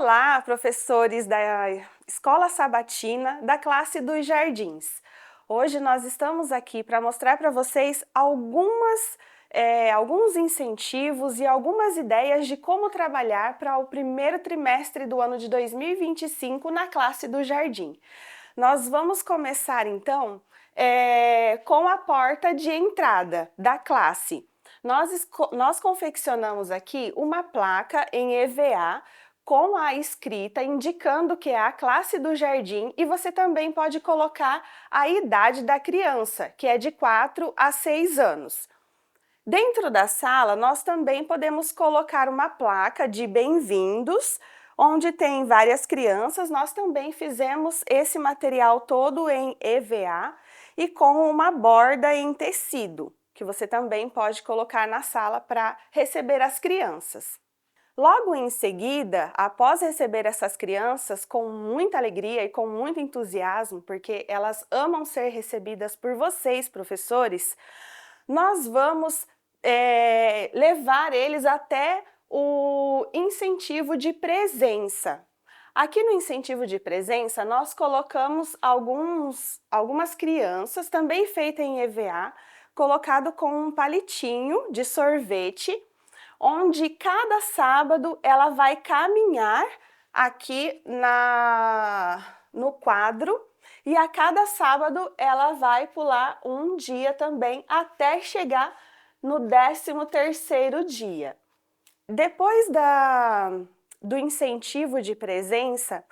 Olá, professores da Escola Sabatina da classe dos Jardins. Hoje nós estamos aqui para mostrar para vocês alguns incentivos e algumas ideias de como trabalhar para o primeiro trimestre do ano de 2025 na classe do Jardim. Nós vamos começar então com a porta de entrada da classe. Nós confeccionamos aqui uma placa em EVA com a escrita indicando que é a classe do jardim e você também pode colocar a idade da criança, que é de 4 a 6 anos. Dentro da sala, nós também podemos colocar uma placa de bem-vindos, onde tem várias crianças. Nós também fizemos esse material todo em EVA e com uma borda em tecido, que você também pode colocar na sala para receber as crianças. Logo em seguida, após receber essas crianças com muita alegria e com muito entusiasmo, porque elas amam ser recebidas por vocês, professores, nós vamos levar eles até o incentivo de presença. Aqui no incentivo de presença, nós colocamos algumas crianças, também feita em EVA, colocado com um palitinho de sorvete, onde cada sábado ela vai caminhar aqui no quadro e a cada sábado ela vai pular um dia também até chegar no 13º dia. Depois do incentivo de presença,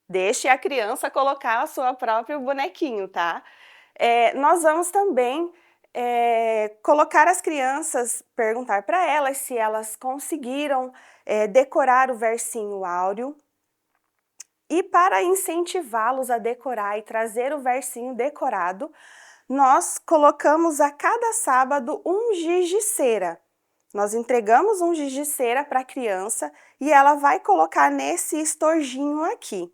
deixe a criança colocar o seu próprio bonequinho, tá? Nós vamos também colocar as crianças, perguntar para elas se elas conseguiram decorar o versinho áureo. E para incentivá-los a decorar e trazer o versinho decorado, nós colocamos a cada sábado um giz de cera. Nós entregamos um giz de cera para a criança e ela vai colocar nesse estojinho aqui.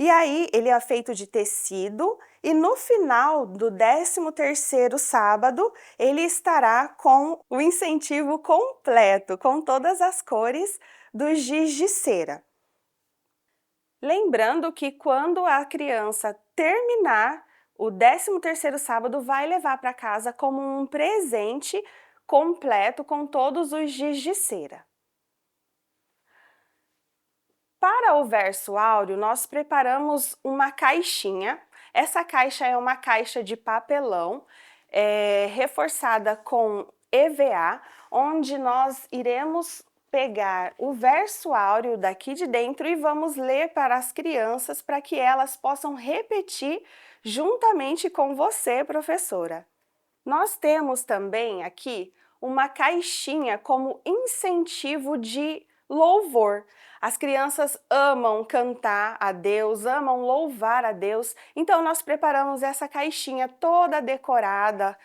E aí, ele é feito de tecido e no final do 13º sábado, ele estará com o incentivo completo, com todas as cores do giz de cera. Lembrando que quando a criança terminar o 13º sábado, vai levar para casa como um presente completo com todos os giz de cera. Para o verso áureo, nós preparamos uma caixinha. Essa caixa é uma caixa de papelão reforçada com EVA, onde nós iremos pegar o verso áureo daqui de dentro e vamos ler para as crianças para que elas possam repetir juntamente com você, professora. Nós temos também aqui uma caixinha como incentivo de louvor. As crianças amam cantar a Deus, amam louvar a Deus, então nós preparamos essa caixinha toda decorada,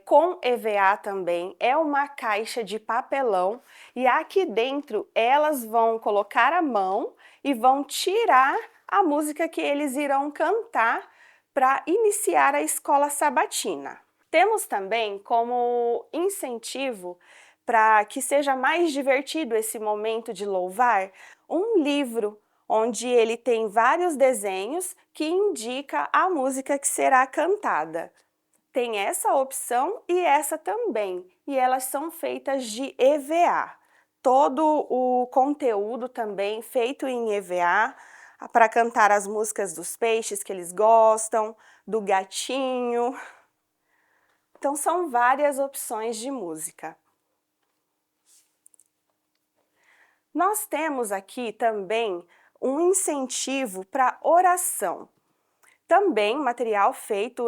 com EVA também. É uma caixa de papelão e aqui dentro elas vão colocar a mão e vão tirar a música que eles irão cantar para iniciar a escola sabatina. Temos também como incentivo, para que seja mais divertido esse momento de louvar, um livro onde ele tem vários desenhos que indica a música que será cantada. Tem essa opção e essa também, e elas são feitas de EVA. Todo o conteúdo também feito em EVA, para cantar as músicas dos peixes que eles gostam, do gatinho. Então, são várias opções de música. Nós temos aqui também um incentivo para oração. Também material feito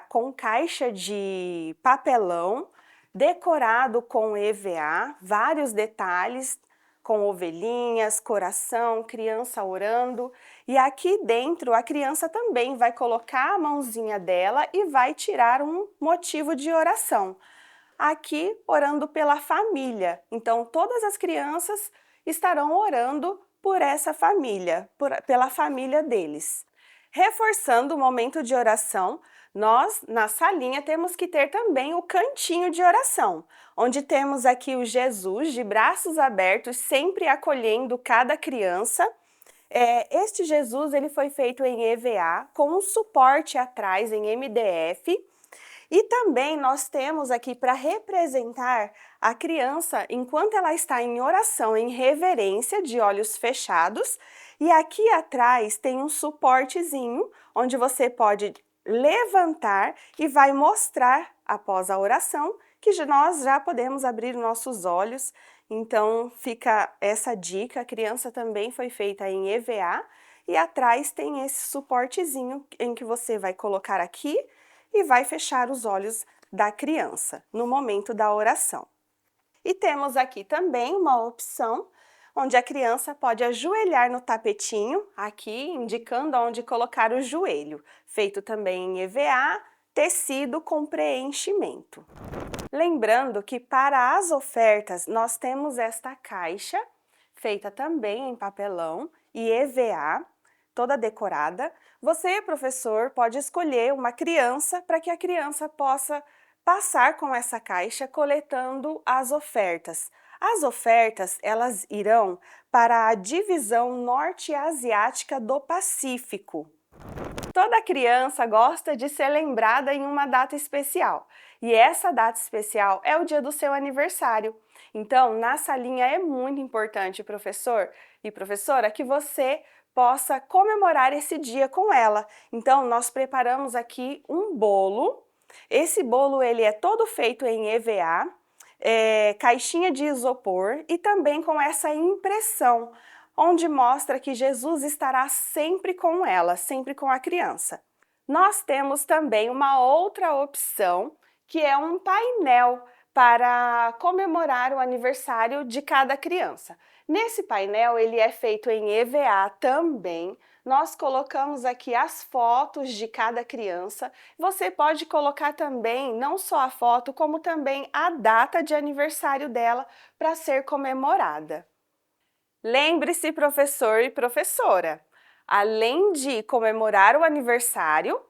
com caixa de papelão, decorado com EVA, vários detalhes, com ovelhinhas, coração, criança orando. E aqui dentro a criança também vai colocar a mãozinha dela e vai tirar um motivo de oração. Aqui, orando pela família. Então, todas as crianças estarão orando por essa família, pela família deles. Reforçando o momento de oração, nós, na salinha, temos que ter também o cantinho de oração, onde temos aqui o Jesus de braços abertos, sempre acolhendo cada criança. Este Jesus ele foi feito em EVA, com um suporte atrás em MDF, e também nós temos aqui para representar a criança enquanto ela está em oração, em reverência, de olhos fechados, e aqui atrás tem um suportezinho, onde você pode levantar e vai mostrar, após a oração, que nós já podemos abrir nossos olhos. Então fica essa dica, a criança também foi feita em EVA, e atrás tem esse suportezinho em que você vai colocar aqui e vai fechar os olhos da criança no momento da oração. E temos aqui também uma opção onde a criança pode ajoelhar no tapetinho, aqui indicando onde colocar o joelho, feito também em EVA, tecido com preenchimento. Lembrando que para as ofertas nós temos esta caixa, feita também em papelão e EVA, toda decorada. Você, professor, pode escolher uma criança para que a criança possa passar com essa caixa coletando as ofertas. As ofertas, elas irão para a divisão norte-asiática do Pacífico. Toda criança gosta de ser lembrada em uma data especial, e essa data especial é o dia do seu aniversário. Então, na salinha é muito importante, professor e professora, que você possa comemorar esse dia com ela. Então, nós preparamos aqui um bolo. Esse bolo ele é todo feito em EVA, caixinha de isopor e também com essa impressão, onde mostra que Jesus estará sempre com ela, sempre com a criança. Nós temos também uma outra opção, que é um painel para comemorar o aniversário de cada criança. Nesse painel, ele é feito em EVA também. Nós colocamos aqui as fotos de cada criança. Você pode colocar também não só a foto, como também a data de aniversário dela para ser comemorada. Lembre-se, professor e professora, além de comemorar o aniversário,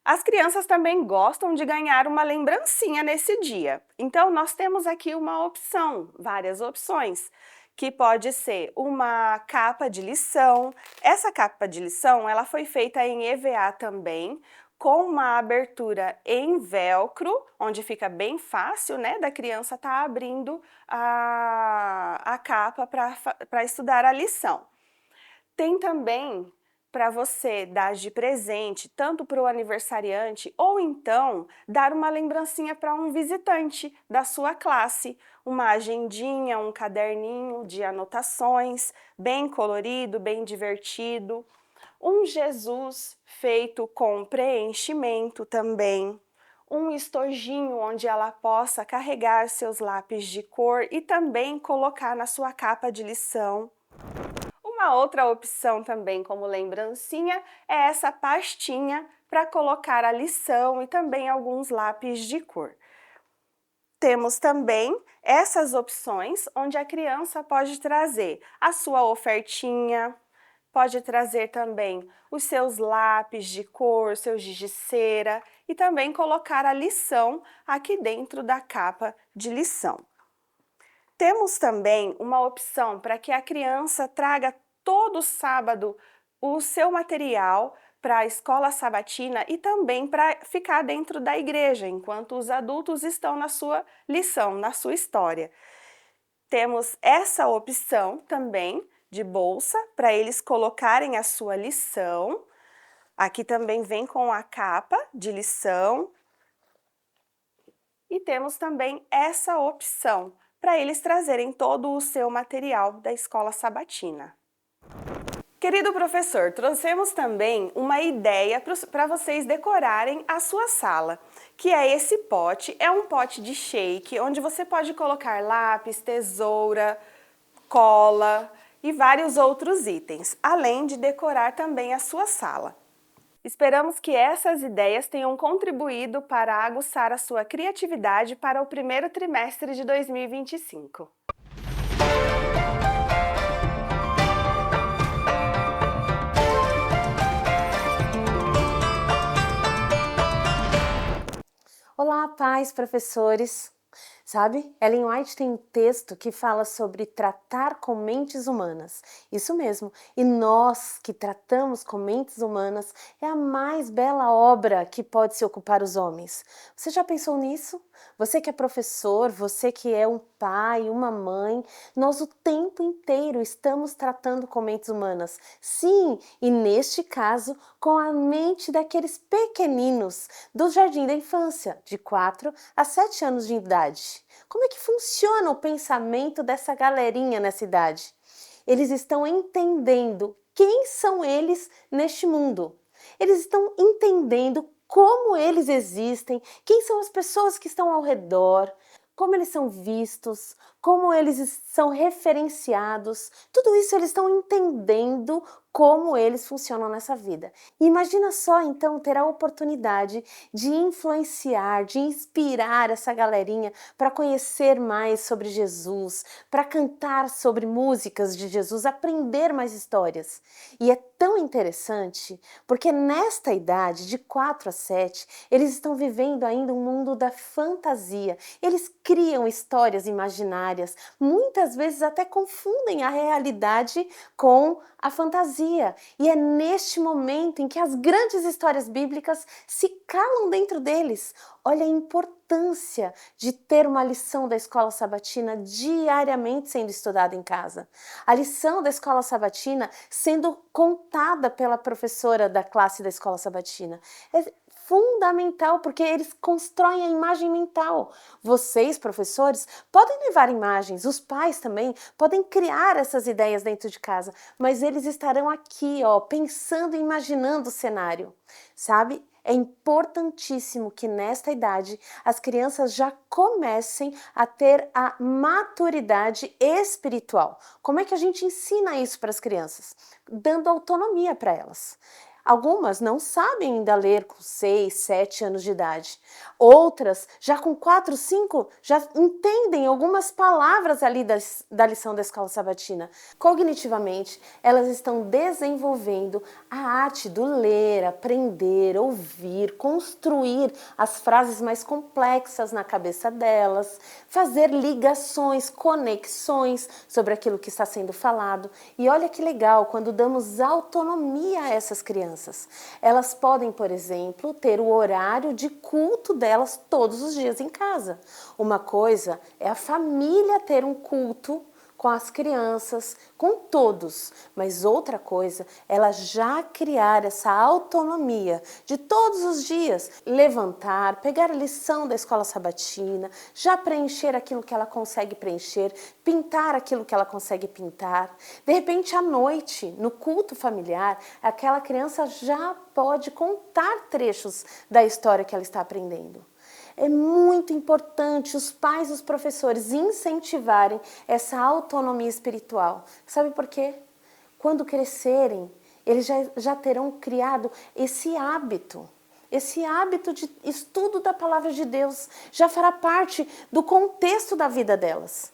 as crianças também gostam de ganhar uma lembrancinha nesse dia. Então, nós temos aqui uma opção, várias opções, que pode ser uma capa de lição. Essa capa de lição, ela foi feita em EVA também, com uma abertura em velcro, onde fica bem fácil, né, da criança estar abrindo a capa para estudar a lição. Tem também para você dar de presente, tanto para o aniversariante, ou então dar uma lembrancinha para um visitante da sua classe, uma agendinha, um caderninho de anotações, bem colorido, bem divertido. Um Jesus feito com preenchimento também, um estojinho onde ela possa carregar seus lápis de cor e também colocar na sua capa de lição. Uma outra opção também como lembrancinha é essa pastinha para colocar a lição e também alguns lápis de cor. Temos também essas opções onde a criança pode trazer a sua ofertinha, pode trazer também os seus lápis de cor, seus giz de cera e também colocar a lição aqui dentro da capa de lição. Temos também uma opção para que a criança traga todo sábado o seu material para a escola sabatina e também para ficar dentro da igreja, enquanto os adultos estão na sua lição, na sua história. Temos essa opção também de bolsa para eles colocarem a sua lição. Aqui também vem com a capa de lição. E temos também essa opção para eles trazerem todo o seu material da escola sabatina. Querido professor, trouxemos também uma ideia para vocês decorarem a sua sala, que é esse pote. É um pote de shake, onde você pode colocar lápis, tesoura, cola e vários outros itens, além de decorar também a sua sala. Esperamos que essas ideias tenham contribuído para aguçar a sua criatividade para o primeiro trimestre de 2025. Olá, pais, professores! Sabe? Ellen White tem um texto que fala sobre tratar com mentes humanas. Isso mesmo. E nós que tratamos com mentes humanas é a mais bela obra que pode se ocupar os homens. Você já pensou nisso? Você que é professor, você que é um pai, uma mãe, nós o tempo inteiro estamos tratando com mentes humanas. Sim, e neste caso, com a mente daqueles pequeninos do jardim da infância, de 4 a 7 anos de idade. Como é que funciona o pensamento dessa galerinha nessa idade? Eles estão entendendo quem são eles neste mundo. Eles estão entendendo como eles existem, quem são as pessoas que estão ao redor, como eles são vistos, como eles são referenciados. Tudo isso eles estão entendendo como eles funcionam nessa vida. E imagina só, então, ter a oportunidade de influenciar, de inspirar essa galerinha para conhecer mais sobre Jesus, para cantar sobre músicas de Jesus, aprender mais histórias. E é tão interessante porque nesta idade, de 4 a 7, eles estão vivendo ainda um mundo da fantasia. Eles criam histórias imaginárias, muitas vezes até confundem a realidade com a fantasia. E é neste momento em que as grandes histórias bíblicas se calam dentro deles. Olha a importância de ter uma lição da escola sabatina diariamente sendo estudada em casa. A lição da escola sabatina sendo contada pela professora da classe da escola sabatina. É fundamental porque eles constroem a imagem mental. Vocês, professores, podem levar imagens, os pais também podem criar essas ideias dentro de casa, mas eles estarão aqui, ó, pensando e imaginando o cenário, sabe? É importantíssimo que nesta idade as crianças já comecem a ter a maturidade espiritual. Como é que a gente ensina isso para as crianças? Dando autonomia para elas. Algumas não sabem ainda ler com 6, 7 anos de idade. Outras, já com 4, 5, já entendem algumas palavras ali da lição da escola sabatina. Cognitivamente, elas estão desenvolvendo a arte do ler, aprender, ouvir, construir as frases mais complexas na cabeça delas, fazer ligações, conexões sobre aquilo que está sendo falado. E olha que legal, quando damos autonomia a essas crianças. Elas podem, por exemplo, ter o horário de culto delas todos os dias em casa. Uma coisa é a família ter um culto com as crianças, com todos, mas outra coisa, ela já criar essa autonomia de todos os dias, levantar, pegar a lição da escola sabatina, já preencher aquilo que ela consegue preencher, pintar aquilo que ela consegue pintar. De repente, à noite, no culto familiar, aquela criança já pode contar trechos da história que ela está aprendendo. É muito importante os pais e os professores incentivarem essa autonomia espiritual. Sabe por quê? Quando crescerem, eles já terão criado esse hábito de estudo da palavra de Deus. Já fará parte do contexto da vida delas.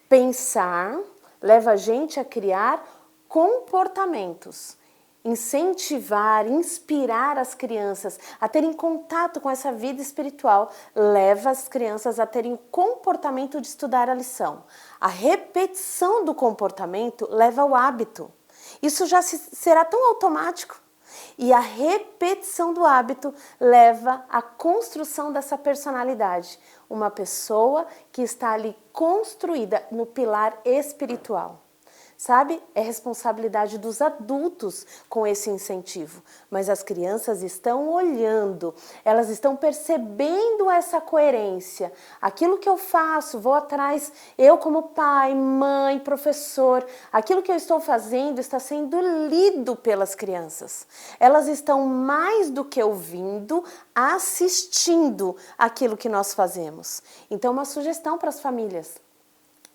Pensar leva a gente a criar comportamentos. Incentivar, inspirar as crianças a terem contato com essa vida espiritual leva as crianças a terem o comportamento de estudar a lição. A repetição do comportamento leva ao hábito. Isso já será tão automático. E a repetição do hábito leva à construção dessa personalidade. Uma pessoa que está ali construída no pilar espiritual. Sabe? É responsabilidade dos adultos com esse incentivo, mas as crianças estão olhando, elas estão percebendo essa coerência. Aquilo que eu faço, vou atrás, eu como pai, mãe, professor, aquilo que eu estou fazendo está sendo lido pelas crianças. Elas estão mais do que ouvindo, assistindo aquilo que nós fazemos. Então, uma sugestão para as famílias.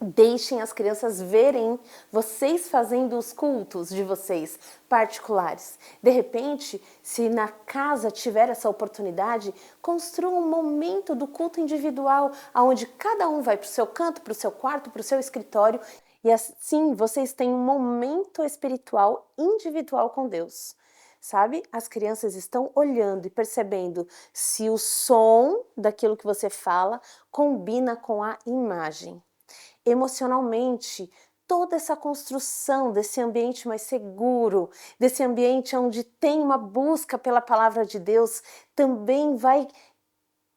Deixem as crianças verem vocês fazendo os cultos de vocês particulares. De repente, se na casa tiver essa oportunidade, construa um momento do culto individual, onde cada um vai para o seu canto, para o seu quarto, para o seu escritório. E assim vocês têm um momento espiritual individual com Deus. sabe? As crianças estão olhando e percebendo se o som daquilo que você fala combina com a imagem. Emocionalmente, toda essa construção desse ambiente mais seguro, desse ambiente onde tem uma busca pela palavra de Deus, também vai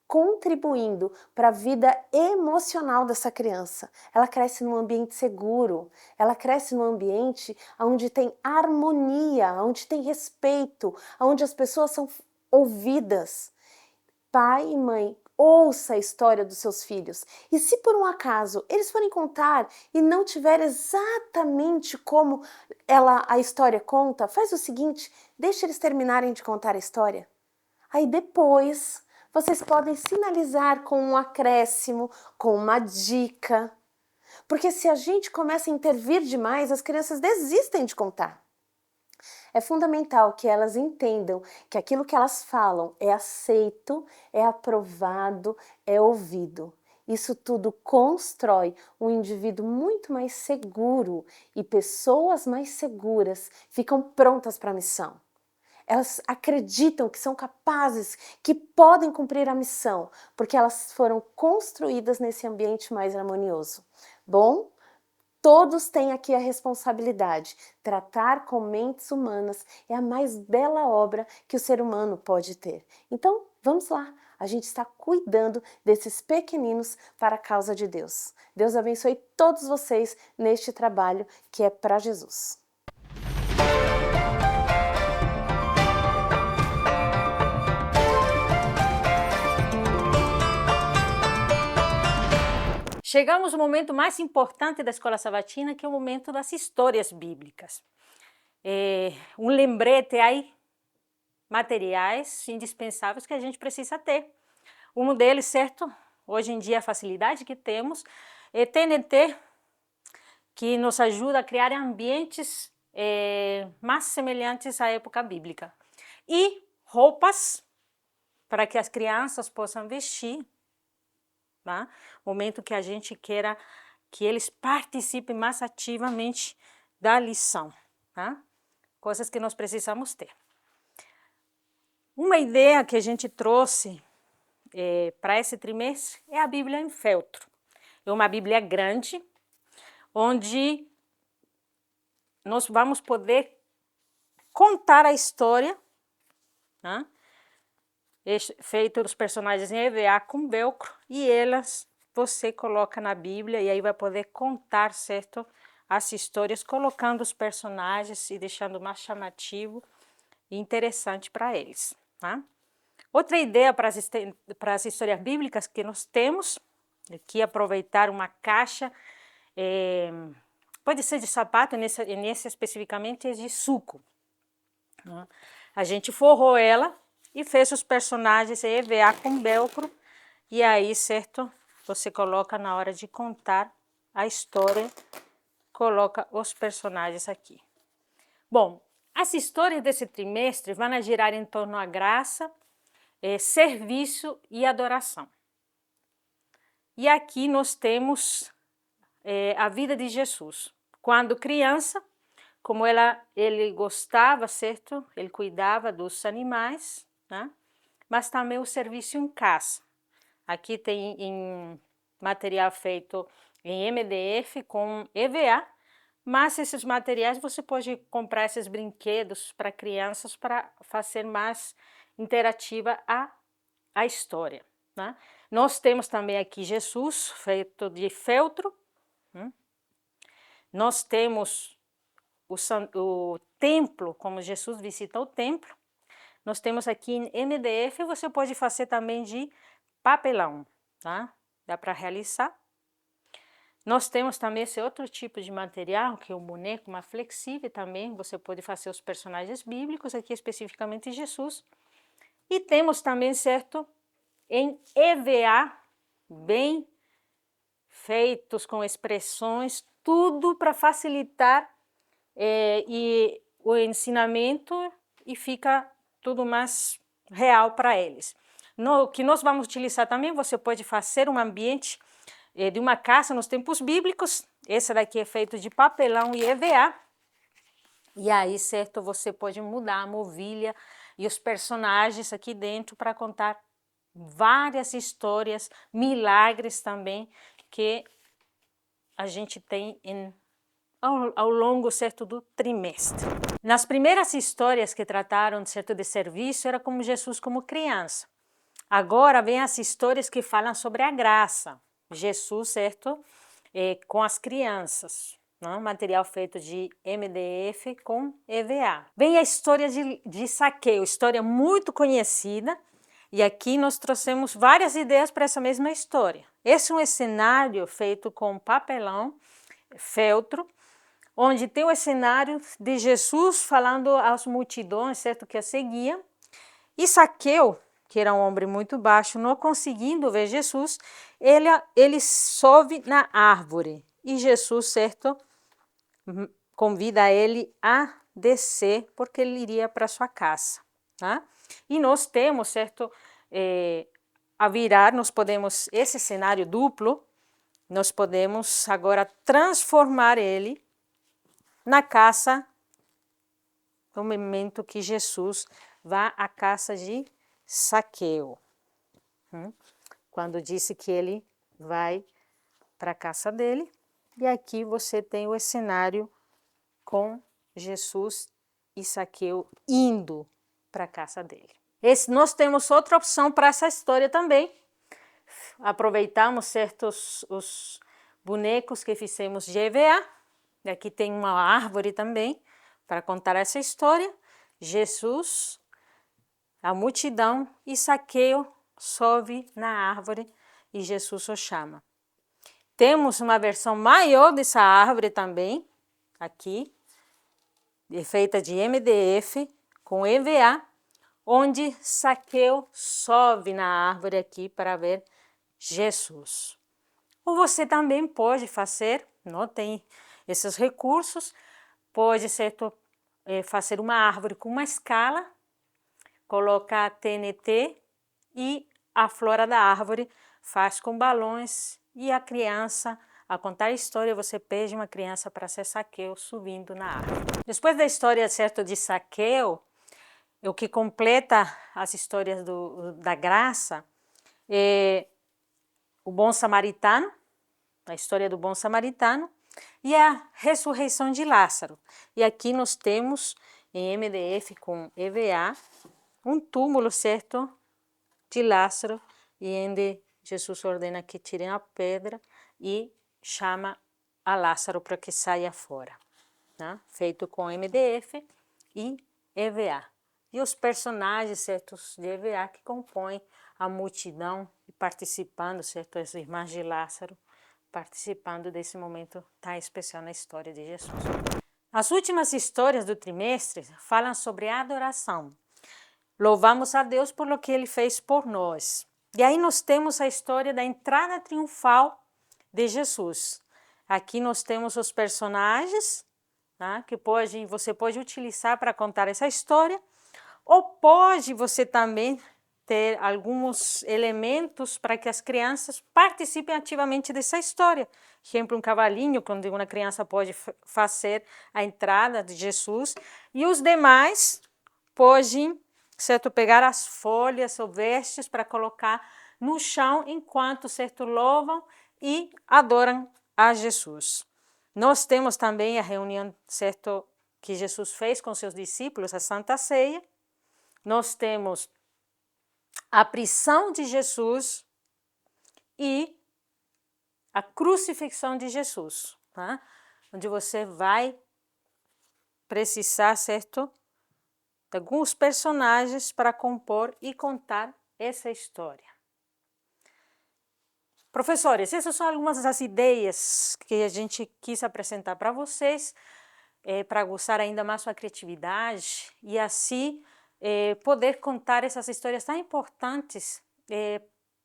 contribuindo para a vida emocional dessa criança. Ela cresce num ambiente seguro, ela cresce num ambiente onde tem harmonia, onde tem respeito, onde as pessoas são ouvidas. Pai e mãe, ouça a história dos seus filhos. E se por um acaso eles forem contar e não tiver exatamente como a história conta, faz o seguinte, deixa eles terminarem de contar a história. Aí depois vocês podem sinalizar com um acréscimo, com uma dica. Porque se a gente começa a intervir demais, as crianças desistem de contar. É fundamental que elas entendam que aquilo que elas falam é aceito, é aprovado, é ouvido. Isso tudo constrói um indivíduo muito mais seguro e pessoas mais seguras ficam prontas para a missão. Elas acreditam que são capazes, que podem cumprir a missão, porque elas foram construídas nesse ambiente mais harmonioso. Bom, todos têm aqui a responsabilidade. Tratar com mentes humanas é a mais bela obra que o ser humano pode ter. Então, vamos lá. A gente está cuidando desses pequeninos para a causa de Deus. Deus abençoe todos vocês neste trabalho que é para Jesus. Chegamos no momento mais importante da Escola Sabatina, que é o momento das histórias bíblicas. Um lembrete aí, materiais indispensáveis que a gente precisa ter. Um deles, certo? Hoje em dia a facilidade que temos é TNT, que nos ajuda a criar ambientes mais semelhantes à época bíblica. E roupas para que as crianças possam vestir. Tá? Momento que a gente queira que eles participem mais ativamente da lição, tá? Coisas que nós precisamos ter. Uma ideia que a gente trouxe para esse trimestre é a Bíblia em feltro. É uma Bíblia grande, onde nós vamos poder contar a história, tá? Feito os personagens em EVA com velcro, e elas você coloca na Bíblia e aí vai poder contar, certo, as histórias, colocando os personagens e deixando mais chamativo e interessante para eles, tá? Outra ideia para as histórias bíblicas que nós temos, aqui aproveitar uma caixa, pode ser de sapato, nesse especificamente é de suco. Tá? A gente forrou ela e fez os personagens EVA com velcro, e aí, certo, você coloca na hora de contar a história, coloca os personagens aqui. Bom, as histórias desse trimestre vão girar em torno à graça, serviço e adoração. E aqui nós temos a vida de Jesus. Quando criança, como ele gostava, certo? Ele cuidava dos animais, né? Mas também o serviço em casa. Aqui tem em material feito em MDF com EVA, mas esses materiais você pode comprar esses brinquedos para crianças para fazer mais interativa a história, né? Nós temos também aqui Jesus feito de feltro. Nós temos o templo, como Jesus visita o templo. Nós temos aqui em MDF, você pode fazer também de papelão, tá? Dá para realizar. Nós temos também esse outro tipo de material, que é um boneco mais flexível também, você pode fazer os personagens bíblicos, aqui especificamente Jesus. E temos também, certo, em EVA, bem feitos, com expressões, tudo para facilitar e o ensinamento, e fica tudo mais real para eles. No que nós vamos utilizar também, você pode fazer um ambiente de uma casa nos tempos bíblicos. Esse daqui é feito de papelão e EVA. E aí, certo, você pode mudar a mobília e os personagens aqui dentro para contar várias histórias, milagres também, que a gente tem ao longo, certo, do trimestre. Nas primeiras histórias que trataram, certo, de serviço, era como Jesus como criança. Agora vem as histórias que falam sobre a graça. Jesus, certo, com as crianças. Não? Material feito de MDF com EVA. Vem a história de Zaqueu, história muito conhecida, e aqui nós trouxemos várias ideias para essa mesma história. Esse é um cenário feito com papelão, feltro, onde tem o cenário de Jesus falando às multidões, certo, que a seguiam, e Zaqueu, que era um homem muito baixo, não conseguindo ver Jesus, ele sobe na árvore, e Jesus, certo, convida ele a descer, porque ele iria para sua casa. Tá? E nós temos, certo, a virar, nós podemos, esse cenário duplo, nós podemos agora transformar ele na casa, no momento que Jesus vai à casa de Zaqueu. Quando disse que ele vai para a casa dele, e aqui você tem o cenário com Jesus e Zaqueu indo para a casa dele. Nós temos outra opção para essa história também. Aproveitamos certos os bonecos que fizemos de EVA. Aqui tem uma árvore também para contar essa história. Jesus, a multidão e Zaqueu sobe na árvore e Jesus o chama. Temos uma versão maior dessa árvore também, aqui, feita de MDF com EVA, onde Zaqueu sobe na árvore aqui para ver Jesus. Ou você também pode fazer, não tem esses recursos, pode fazer uma árvore com uma escala, colocar TNT e a flora da árvore faz com balões e a criança, a contar a história, você pede uma criança para ser Zaqueu subindo na árvore. Depois da história, certo, de Zaqueu, o que completa as histórias da graça é o bom samaritano, a história do bom samaritano, e a ressurreição de Lázaro. E aqui nós temos, em MDF com EVA, um túmulo, certo, de Lázaro, e onde Jesus ordena que tirem a pedra e chama a Lázaro para que saia fora. Né? Feito com MDF e EVA. E os personagens, certos, de EVA que compõem a multidão e participando, certo, as irmãs de Lázaro, participando desse momento tão especial na história de Jesus. As últimas histórias do trimestre falam sobre a adoração. Louvamos a Deus por lo que Ele fez por nós. E aí nós temos a história da entrada triunfal de Jesus. Aqui nós temos os personagens, tá, que você pode utilizar para contar essa história, ou pode você também ter alguns elementos para que as crianças participem ativamente dessa história. Exemplo, um cavalinho, onde uma criança pode fazer a entrada de Jesus, e os demais podem, certo, pegar as folhas ou vestes para colocar no chão enquanto, certo, louvam e adoram a Jesus. Nós temos também a reunião, certo, que Jesus fez com seus discípulos, a Santa Ceia. Nós temos a prisão de Jesus e a crucifixão de Jesus, tá? Onde você vai precisar, certo, de alguns personagens para compor e contar essa história. Professores, essas são algumas das ideias que a gente quis apresentar para vocês, para aguçar ainda mais sua criatividade e assim poder contar essas histórias tão importantes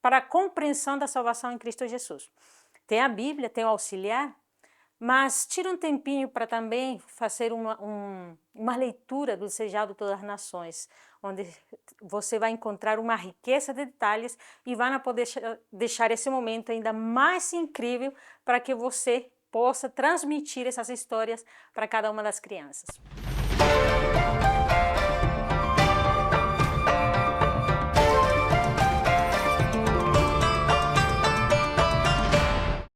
para a compreensão da salvação em Cristo Jesus. Tem a Bíblia, tem o auxiliar, mas tira um tempinho para também fazer uma leitura do Sejado de Todas as Nações, onde você vai encontrar uma riqueza de detalhes e vai poder deixar esse momento ainda mais incrível para que você possa transmitir essas histórias para cada uma das crianças.